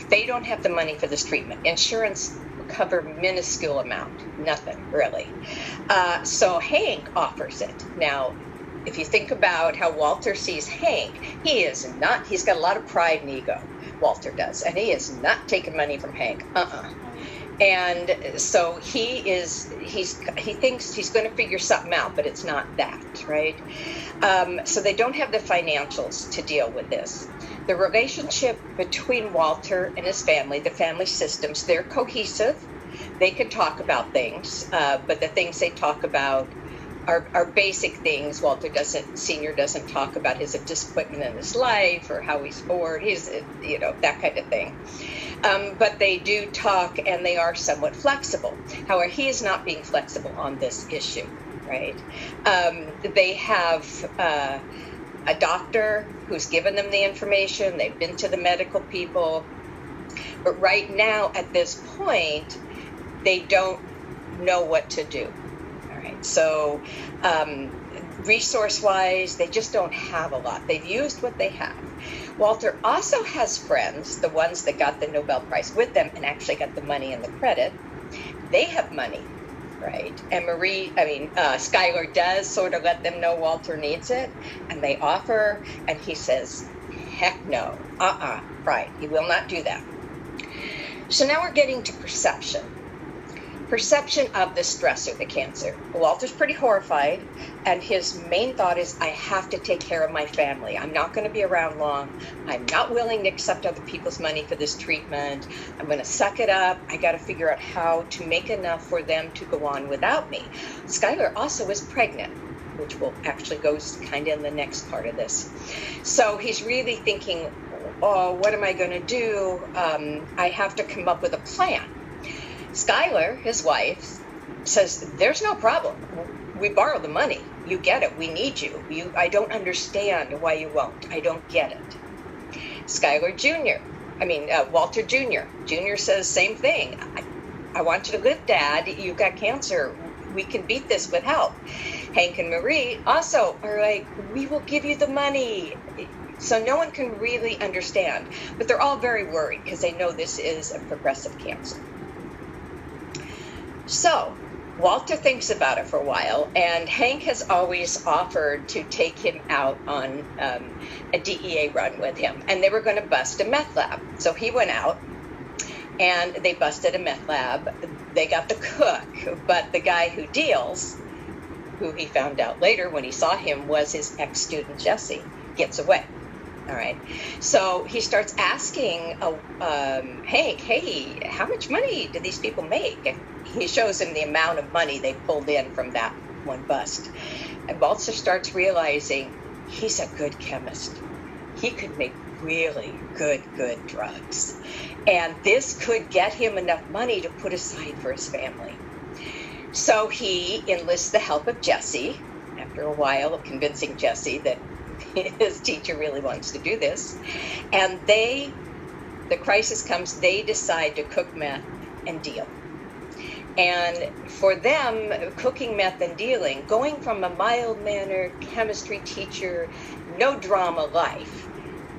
They don't have the money for this treatment. Insurance will cover minuscule amount, nothing really. So Hank offers it. Now, if you think about how Walter sees Hank, he's got a lot of pride and ego, Walter does, and he is not taking money from Hank. And so he thinks he's going to figure something out, but it's not that, right? So they don't have the financials to deal with this. The relationship between Walter and his family, the family systems, they're cohesive. They can talk about things, but the things they talk about are basic things. Walter Sr. doesn't talk about his disappointment in his life or how he's bored. He's, that kind of thing. But they do talk, and they are somewhat flexible. However, he is not being flexible on this issue, right? They have a doctor who's given them the information. They've been to the medical people. But right now, at this point, they don't know what to do. So resource-wise, they just don't have a lot. They've used what they have. Walter also has friends, the ones that got the Nobel Prize with them and actually got the money and the credit. They have money, right? And Skylar does sort of let them know Walter needs it, and they offer, and he says, heck no, right, he will not do that. So now we're getting to perception of the stressor, the cancer. Walter's pretty horrified, and his main thought is, I have to take care of my family. I'm not going to be around long. I'm not willing to accept other people's money for this treatment. I'm going to suck it up. I got to figure out how to make enough for them to go on without me. Skylar also is pregnant, which will actually go kind of in the next part of this. So he's really thinking, what am I going to do? I have to come up with a plan. Skylar, his wife, says, there's no problem. We borrow the money. You get it. We need you. I don't understand why you won't. I don't get it. Walter Jr. Jr. says same thing. I want you to live, Dad. You've got cancer. We can beat this with help. Hank and Marie also are like, we will give you the money. So no one can really understand. But they're all very worried because they know this is a progressive cancer. So Walter thinks about it for a while, and Hank has always offered to take him out on a DEA run with him, and they were going to bust a meth lab. So he went out, and they busted a meth lab. They got the cook, but the guy who deals, who he found out later when he saw him was his ex-student Jesse, gets away. All right. So he starts asking Hank, hey, how much money do these people make? And he shows him the amount of money they pulled in from that one bust. And Walter starts realizing he's a good chemist. He could make really good drugs. And this could get him enough money to put aside for his family. So he enlists the help of Jesse, after a while of convincing Jesse that his teacher really wants to do this. And the crisis comes, they decide to cook meth and deal. And for them, cooking meth and dealing, going from a mild-mannered chemistry teacher, no drama life,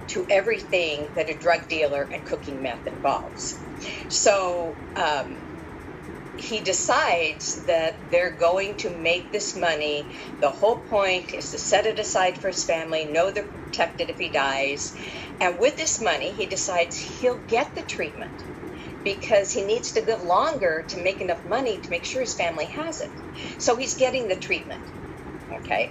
to everything that a drug dealer and cooking meth involves. So he decides that they're going to make this money. The whole point is to set it aside for his family, know they're protected if he dies. And with this money, he decides he'll get the treatment because he needs to live longer to make enough money to make sure his family has it. So he's getting the treatment, okay?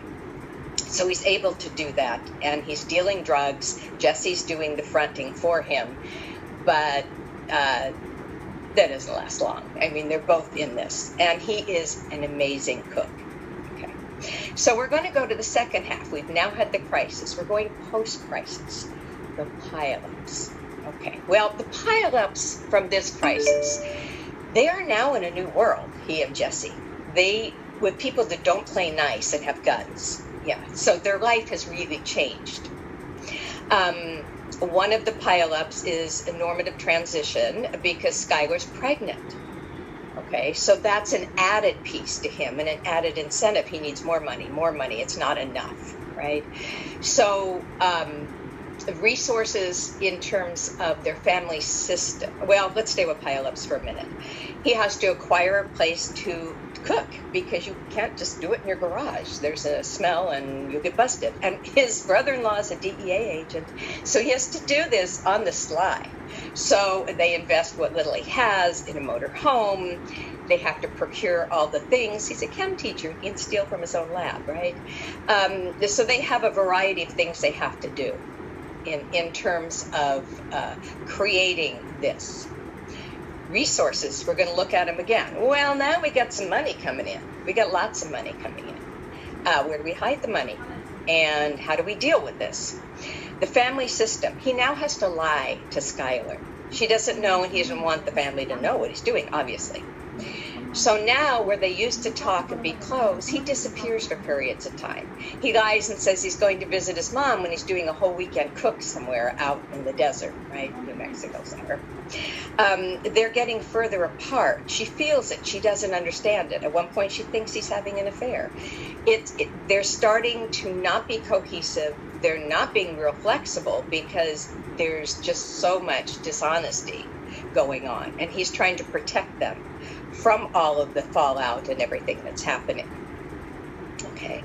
So he's able to do that, and he's dealing drugs. Jesse's doing the fronting for him, but that doesn't last long. I mean, they're both in this, and he is an amazing cook. Okay, so we're going to go to the second half. We've now had the crisis. We're going post-crisis, the pile-ups. Okay, well, the pile-ups from this crisis, they are now in a new world, he and Jesse. With people that don't play nice and have guns. Yeah, so their life has really changed. One of the pile-ups is a normative transition because Skylar's pregnant. Okay, so that's an added piece to him and an added incentive. He needs more money. It's not enough, right? So resources in terms of their family system. Well, let's stay with pile-ups for a minute. He has to acquire a place to cook because you can't just do it in your garage. There's a smell and you'll get busted. And his brother-in-law is a DEA agent, so he has to do this on the sly. So they invest what little he has in a motor home. They have to procure all the things. He's a chem teacher. He can steal from his own lab, right? So they have a variety of things they have to do in terms of creating this. Resources, we're going to look at them again. Well, now we got some money coming in. We got lots of money coming in. Where do we hide the money? And how do we deal with this? The family system. He now has to lie to Skylar. She doesn't know, and he doesn't want the family to know what he's doing, obviously. So now, where they used to talk and be close, he disappears for periods of time. He lies and says he's going to visit his mom when he's doing a whole weekend cook somewhere out in the desert, right? New Mexico somewhere. They're getting further apart. She feels it. She doesn't understand it. At one point, she thinks he's having an affair. They're starting to not be cohesive. They're not being real flexible because there's just so much dishonesty going on. And he's trying to protect them from all of the fallout and everything that's happening. Okay.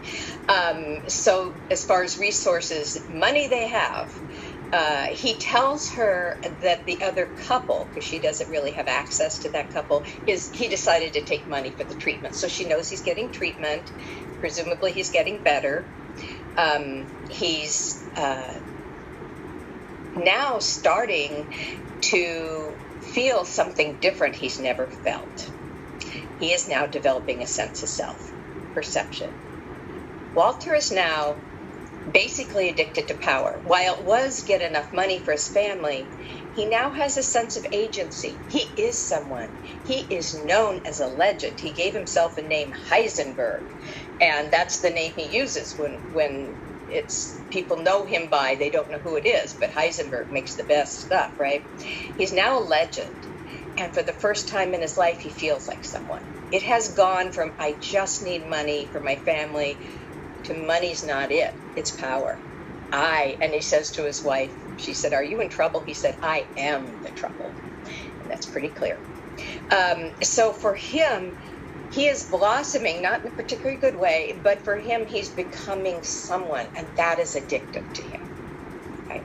So as far as resources, money they have, he tells her that the other couple, because she doesn't really have access to that couple, he decided to take money for the treatment. So she knows he's getting treatment. Presumably he's getting better. He's now starting to feel something different he's never felt. He is now developing a sense of self, perception. Walter is now basically addicted to power. While it was get enough money for his family, he now has a sense of agency. He is someone. He is known as a legend. He gave himself a name, Heisenberg, and that's the name he uses when it's people know him by, they don't know who it is, but Heisenberg makes the best stuff, right? He's now a legend. And for the first time in his life, he feels like someone. It has gone from, I just need money for my family, to money's not it. It's power. And he says to his wife, she said, "Are you in trouble?" He said, "I am the trouble." And that's pretty clear. So for him, he is blossoming, not in a particularly good way, but for him, he's becoming someone, and that is addictive to him. Okay?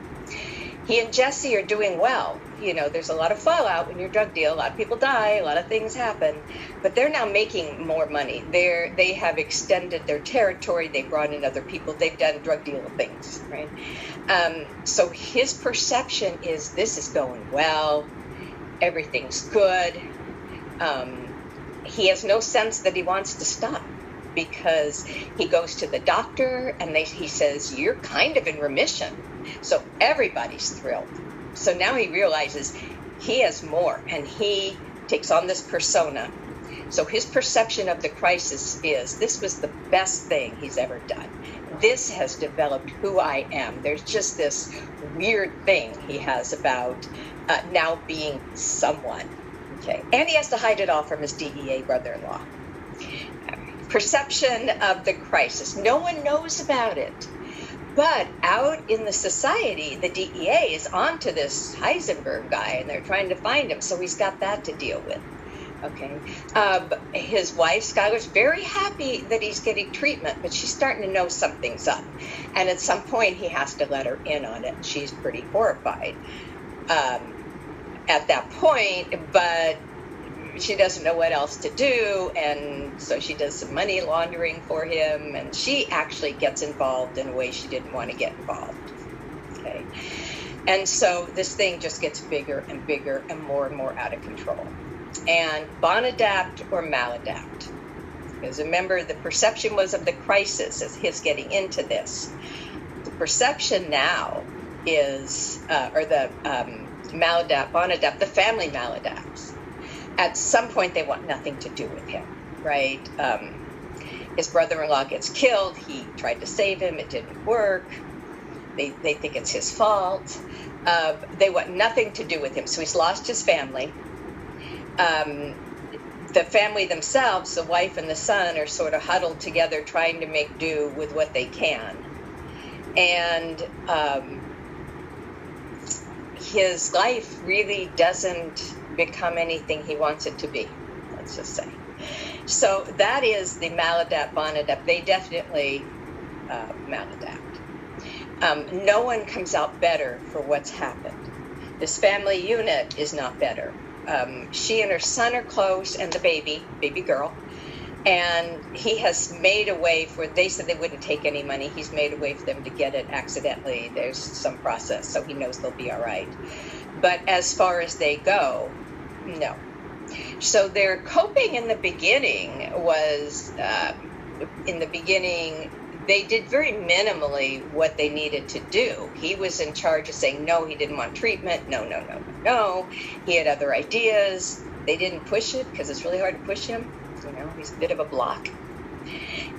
He and Jesse are doing well. You know, there's a lot of fallout when you're a drug deal. A lot of people die. A lot of things happen. But they're now making more money. They have extended their territory. They brought in other people. They've done drug deal things, right? So his perception is this is going well. Everything's good. He has no sense that he wants to stop because he goes to the doctor and he says, "You're kind of in remission." So everybody's thrilled. So now he realizes he has more, and he takes on this persona. So his perception of the crisis is, this was the best thing he's ever done. This has developed who I am. There's just this weird thing he has about now being someone. Okay, and he has to hide it all from his DEA brother-in-law. Perception of the crisis. No one knows about it. But out in the society, the DEA is onto this Heisenberg guy, and they're trying to find him. So he's got that to deal with. Okay. His wife, Skylar's very happy that he's getting treatment, but she's starting to know something's up. And at some point, he has to let her in on it. She's pretty horrified at that point, but she doesn't know what else to do, and so she does some money laundering for him, and she actually gets involved in a way she didn't want to get involved. Okay, and so this thing just gets bigger and bigger and more out of control. And bonadapt or maladapt, because remember the perception was of the crisis as his getting into this. The perception now is, maladapt, bonadapt, the family maladapts. At some point, they want nothing to do with him, right? His brother-in-law gets killed. He tried to save him. It didn't work. They think it's his fault. They want nothing to do with him. So he's lost his family. The family themselves, the wife and the son, are sort of huddled together trying to make do with what they can. And his life really doesn't become anything he wants it to be, let's just say. So that is the maladapt, bonadapt. They definitely maladapt. No one comes out better for what's happened. This family unit is not better. She and her son are close, and the baby girl. And he has made a way for, they said they wouldn't take any money. He's made a way for them to get it accidentally. There's some process, so he knows they'll be all right. But as far as they go, no. So their coping in the beginning was, they did very minimally what they needed to do. He was in charge of saying, no, he didn't want treatment. No. He had other ideas. They didn't push it because it's really hard to push him. He's a bit of a block.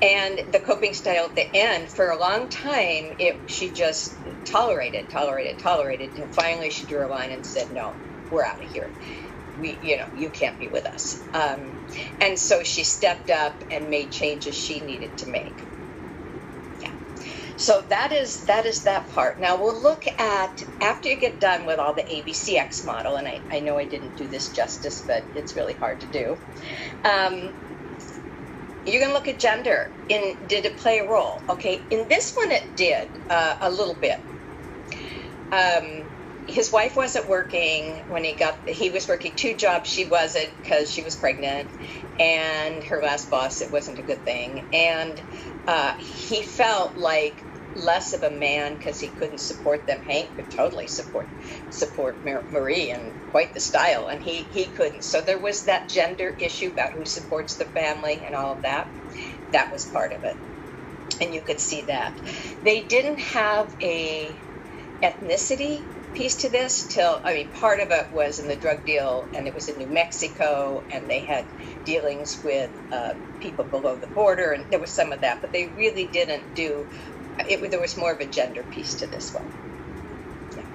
And the coping style at the end, for a long time, she just tolerated. And finally she drew a line and said, no, we're out of here. You can't be with us. And so she stepped up and made changes she needed to make. Yeah. So that is that part. Now we'll look at, after you get done with all the ABCX model, and I know I didn't do this justice, but it's really hard to do. You're going to look at gender. Did it play a role? Okay, in this one it did a little bit. His wife wasn't working when he was working 2 jobs. She wasn't, because she was pregnant, and her last boss, it wasn't a good thing. And he felt like less of a man because he couldn't support them. Hank could totally support Marie in quite the style, and he couldn't. So there was that gender issue about who supports the family and all of that. That was part of it, and you could see that. They didn't have a ethnicity piece to this part of it was in the drug deal, and it was in New Mexico, and they had dealings with people below the border, and there was some of that, but they really didn't do it. There was more of a gender piece to this one. Yeah.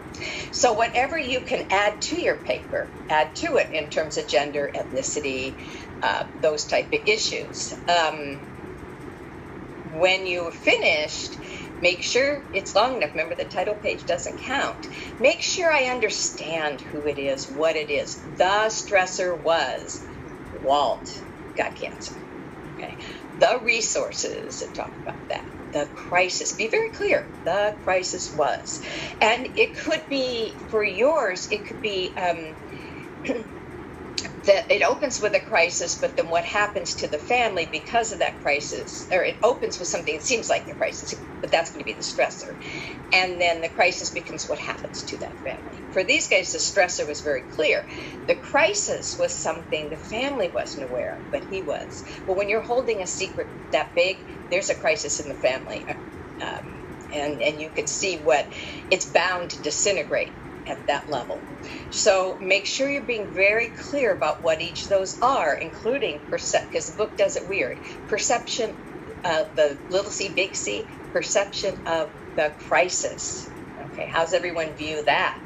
So whatever you can add to your paper, add to it in terms of gender, ethnicity, those type of issues. When you're finished, make sure it's long enough. Remember, the title page doesn't count. Make sure I understand who it is, what it is. The stressor was Walt got cancer. Okay. The resources, talk about that. The crisis, be very clear, the crisis was. And it could be, for yours, it could be that it opens with a crisis, but then what happens to the family because of that crisis, or it opens with something that seems like the crisis, but that's going to be the stressor. And then the crisis becomes what happens to that family. For these guys, the stressor was very clear. The crisis was something the family wasn't aware of, but he was. Well, when you're holding a secret that big, there's a crisis in the family. And you could see what it's bound to disintegrate at that level. So make sure you're being very clear about what each of those are, including because the book does it weird. Perception, the little c, big C, perception of the crisis. Okay, how's everyone view that?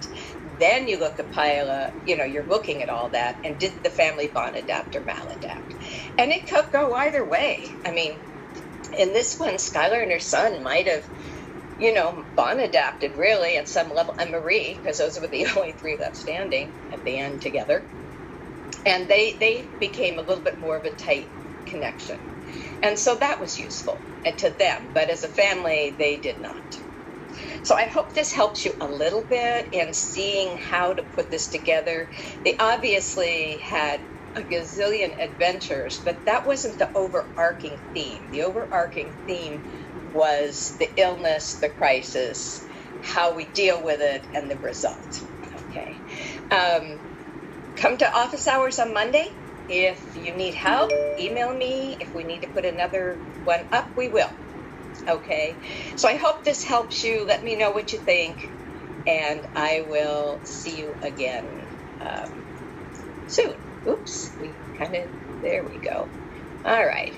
Then you look at pile, you're looking at all that, and did the family bond adapt or maladapt? And it could go either way. I mean, in this one, Skylar and her son might have bond adapted really at some level, and Marie, because those were the only 3 left standing at the end together. And they became a little bit more of a tight connection. And so that was useful to them, but as a family, they did not. So I hope this helps you a little bit in seeing how to put this together. They obviously had a gazillion adventures, but that wasn't the overarching theme. The overarching theme was the illness, the crisis, how we deal with it, and the result. Okay. Come to office hours on Monday. If you need help, email me. If we need to put another one up, we will. Okay. So I hope this helps you. Let me know what you think, and I will see you again soon. Oops. There we go. All right.